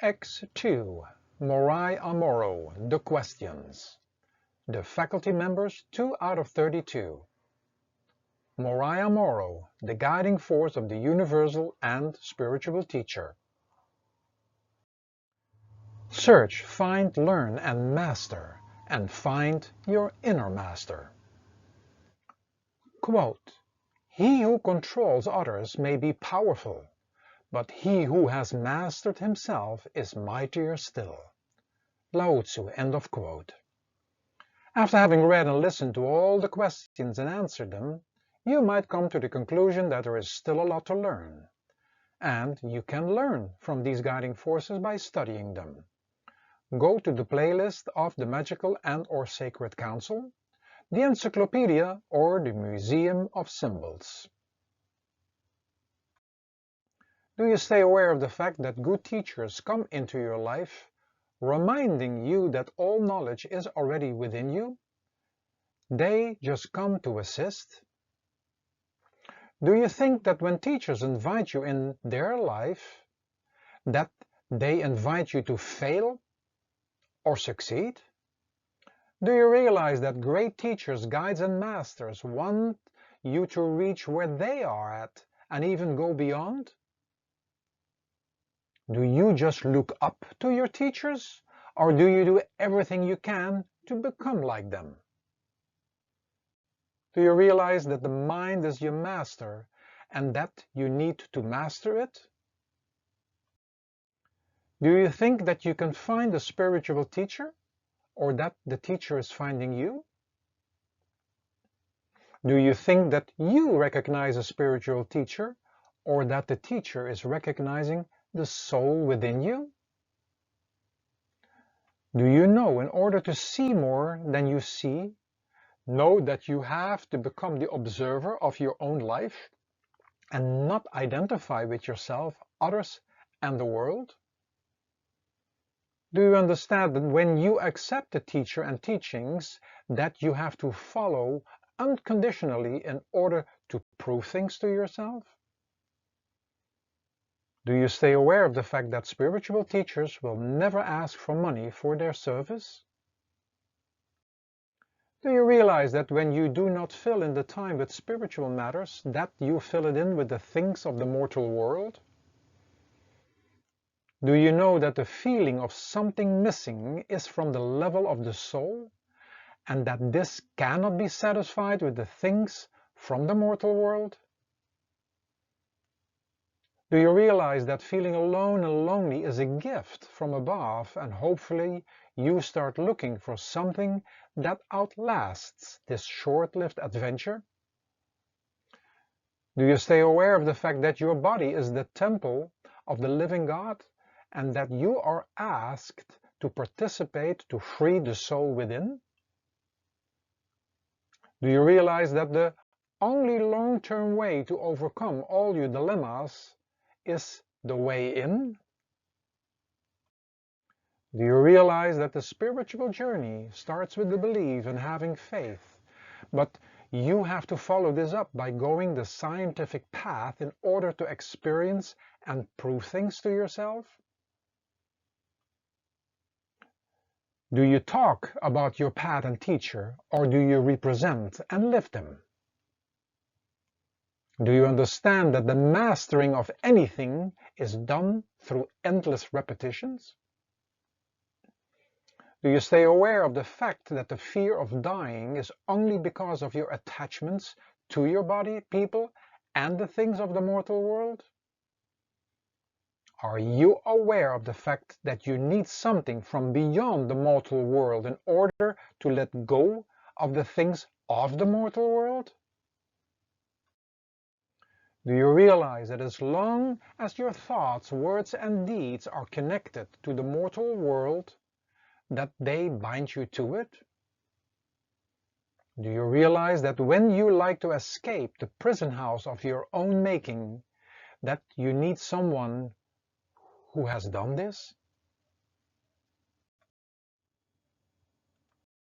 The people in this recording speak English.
X2, Morai Amoro, the questions. The faculty members 2 out of 32. Morai Amoro, the guiding force of the universal and spiritual teacher. Search, find, learn, and master, and find your inner master. Quote, "He who controls others may be powerful, but he who has mastered himself is mightier still." Lao Tzu, end of quote. After having read and listened to all the questions and answered them, you might come to the conclusion that there is still a lot to learn. And you can learn from these guiding forces by studying them. Go to the playlist of the Magical and/or Sacred Council, the Encyclopedia, or the Museum of Symbols. Do you stay aware of the fact that good teachers come into your life, reminding you that all knowledge is already within you? They just come to assist? Do you think that when teachers invite you in their life, that they invite you to fail or succeed? Do you realize that great teachers, guides, and masters want you to reach where they are at and even go beyond? Do you just look up to your teachers, or do you do everything you can to become like them? Do you realize that the mind is your master and that you need to master it? Do you think that you can find a spiritual teacher, or that the teacher is finding you? Do you think that you recognize a spiritual teacher, or that the teacher is recognizing the soul within you? Do you know, in order to see more than you see, know that you have to become the observer of your own life and not identify with yourself, others, and the world? Do you understand that when you accept the teacher and teachings, that you have to follow unconditionally in order to prove things to yourself? Do you stay aware of the fact that spiritual teachers will never ask for money for their service? Do you realize that when you do not fill in the time with spiritual matters, that you fill it in with the things of the mortal world? Do you know that the feeling of something missing is from the level of the soul, and that this cannot be satisfied with the things from the mortal world? Do you realize that feeling alone and lonely is a gift from above, and hopefully you start looking for something that outlasts this short-lived adventure? Do you stay aware of the fact that your body is the temple of the living God, and that you are asked to participate to free the soul within? Do you realize that the only long-term way to overcome all your dilemmas is the way in? Do you realize that the spiritual journey starts with the belief and having faith, but you have to follow this up by going the scientific path in order to experience and prove things to yourself? Do you talk about your path and teacher, or do you represent and live them? Do you understand that the mastering of anything is done through endless repetitions? Do you stay aware of the fact that the fear of dying is only because of your attachments to your body, people, and the things of the mortal world? Are you aware of the fact that you need something from beyond the mortal world in order to let go of the things of the mortal world? Do you realize that as long as your thoughts, words, and deeds are connected to the mortal world, that they bind you to it? Do you realize that when you like to escape the prison house of your own making, that you need someone who has done this?